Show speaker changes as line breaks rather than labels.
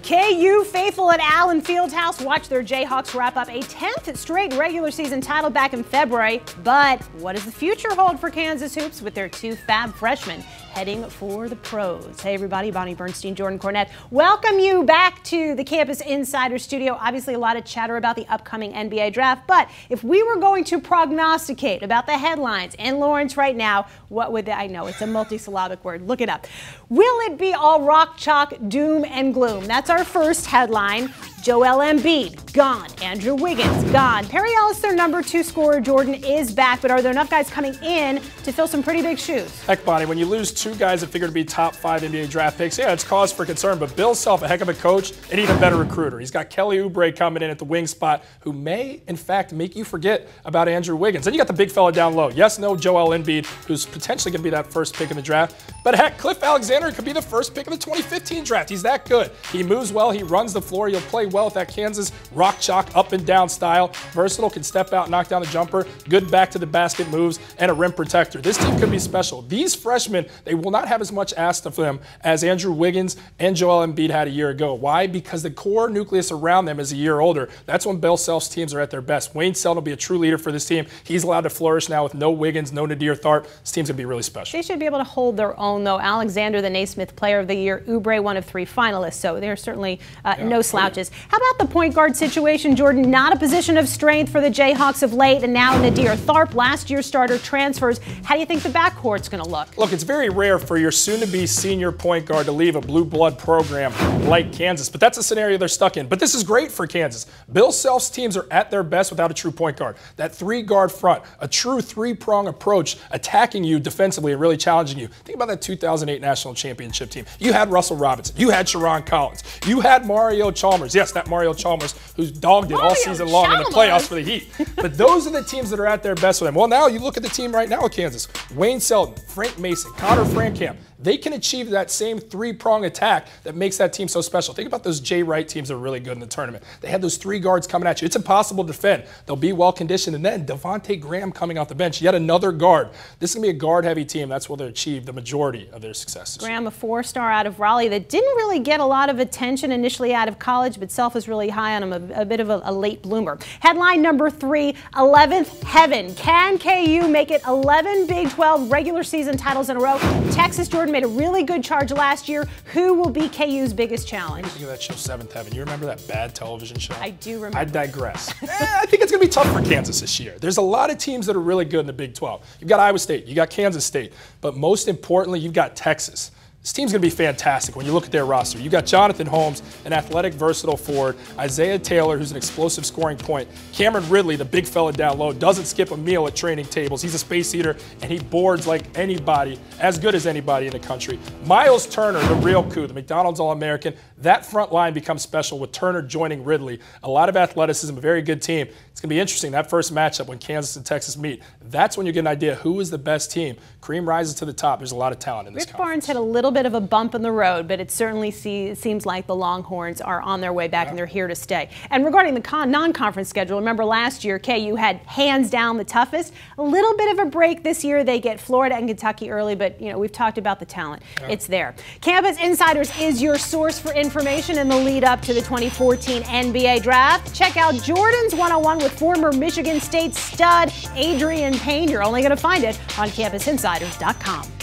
KU faithful at Allen Fieldhouse watch their Jayhawks wrap up a 10th straight regular season title back in February. But what does the future hold for Kansas Hoops with their two fab freshmen heading for the pros? Hey everybody, Bonnie Bernstein, Jordan Cornette. Welcome you back to the Campus Insider studio. Obviously a lot of chatter about the upcoming NBA draft, but if we were going to prognosticate about the headlines in Lawrence right now, what would I know it's a multisyllabic word, look it up. Will it be all rock, chalk, doom and gloom? That's our first headline. Joel Embiid, gone. Andrew Wiggins, gone. Perry Ellis, their number 2 scorer, Jordan, is back, but are there enough guys coming in to fill some pretty big shoes?
Heck, Bonnie, when you lose 2 guys that figure to be top 5 NBA draft picks, yeah, it's cause for concern, but Bill Self, a heck of a coach, an even better recruiter. He's got Kelly Oubre coming in at the wing spot, who may, in fact, make you forget about Andrew Wiggins. Then you got the big fella down low. Yes, no Joel Embiid, who's potentially going to be that first pick in the draft, but heck, Cliff Alexander could be the first pick of the 2015 draft. He's that good. He moves well, he runs the floor, he'll play well with that Kansas rock chalk up and down style. Versatile, can step out, knock down the jumper, good back to the basket moves, and a rim protector. This team could be special. These freshmen, they will not have as much asked of them as Andrew Wiggins and Joel Embiid had a year ago. Why? Because the core nucleus around them is a year older. That's when Bill Self's teams are at their best. Wayne Selden will be a true leader for this team. He's allowed to flourish now with no Wiggins, no Nadir Tharp. This team's going to be really special.
They should be able to hold their own, though. Alexander, the Naismith Player of the Year, Oubre, one of 3 finalists, so they're certainly no slouches. How about the point guard situation, Jordan? Not a position of strength for the Jayhawks of late, and now Nadir Tharp, last year's starter, transfers. How do you think the backcourt's going to look?
Look, it's very rare for your soon-to-be senior point guard to leave a blue blood program like Kansas, but that's a scenario they're stuck in. But this is great for Kansas. Bill Self's teams are at their best without a true point guard. That 3-guard front, a true 3-prong approach, attacking you defensively and really challenging you. Think about that 2008 National Championship team. You had Russell Robinson. You had Sharon Collins. You had Mario Chalmers. Yes, that Mario Chalmers who's dogged it all season long in the playoffs for the Heat. But those are the teams that are at their best with them. Well, now you look at the team right now with Kansas. Wayne Selden, Frank Mason, Connor Frankamp. They can achieve that same 3-prong attack that makes that team so special. Think about those Jay Wright teams that are really good in the tournament. They had those 3 guards coming at you. It's impossible to defend. They'll be well-conditioned. And then Devontae Graham coming off the bench, yet another guard. This is going to be a guard-heavy team. That's where they'll achieve the majority of their successes.
Graham, a 4-star out of Raleigh that didn't really get a lot of attention initially out of college, but Self is really high on him, a bit of a late bloomer. Headline number 3, 11th heaven. Can KU make it 11 Big 12 regular season titles in a row? Texas, Jordan, made a really good charge last year. Who will be KU's biggest challenge?
Think of that show, 7th Heaven. You remember that bad television show?
I do remember.
I digress. I think it's going to be tough for Kansas this year. There's a lot of teams that are really good in the Big 12. You've got Iowa State, you got Kansas State, but most importantly, you've got Texas. This team's going to be fantastic when you look at their roster. You've got Jonathan Holmes, an athletic, versatile forward. Isaiah Taylor, who's an explosive scoring point. Cameron Ridley, the big fella down low, doesn't skip a meal at training tables. He's a space eater, and he boards like anybody, as good as anybody in the country. Miles Turner, the real coup, the McDonald's All-American. That front line becomes special with Turner joining Ridley. A lot of athleticism, a very good team. It's going to be interesting, that first matchup when Kansas and Texas meet. That's when you get an idea who is the best team. Kareem rises to the top. There's a lot of talent in this conference.
Rick Barnes had a little bit of a bump in the road, but it certainly seems like the Longhorns are on their way back and they're here to stay. And regarding the non-conference schedule, remember last year KU had hands down the toughest. A little bit of a break this year. They get Florida and Kentucky early, but you know we've talked about the talent. It's there. Campus Insiders is your source for information in the lead up to the 2014 NBA Draft. Check out Jordan's 101 with former Michigan State stud Adrian Payne. You're only going to find it on CampusInsiders.com.